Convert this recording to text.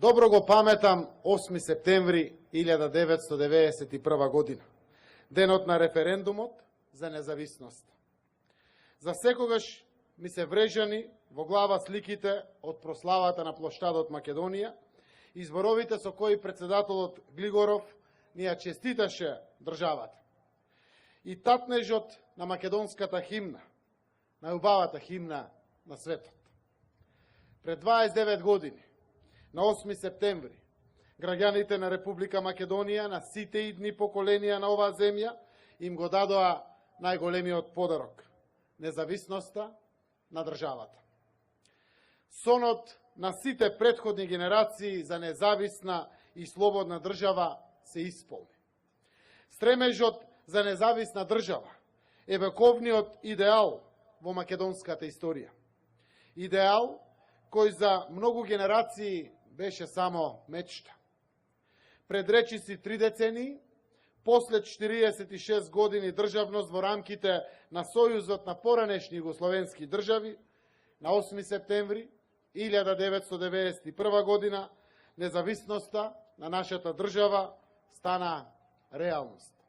Добро го паметам 8 септември 1991 година, денот на референдумот за независност. За секогаш ми се врежани во глава сликите од прославата на плоштадот Македонија и зборовите со кои председателот Глигоров ни ја честиташе државата. И татнежот на македонската химна, најубавата химна на светот. Пред 29 години, на 8 септември, граѓаните на Република Македонија, на сите идни поколенија на оваа земја, им го дадоа најголемиот подарок – независноста на државата. Сонот на сите претходни генерации за независна и слободна држава се исполни. Стремежот за независна држава е вековниот идеал во македонската историја. Идеал кој за многу генерации беше само мечта. Пред речиси 3 децении, после 46 години државност во рамките на Сојузот на поранешни југословенски држави, на 8 септември 1991 година, независноста на нашата држава стана реалност.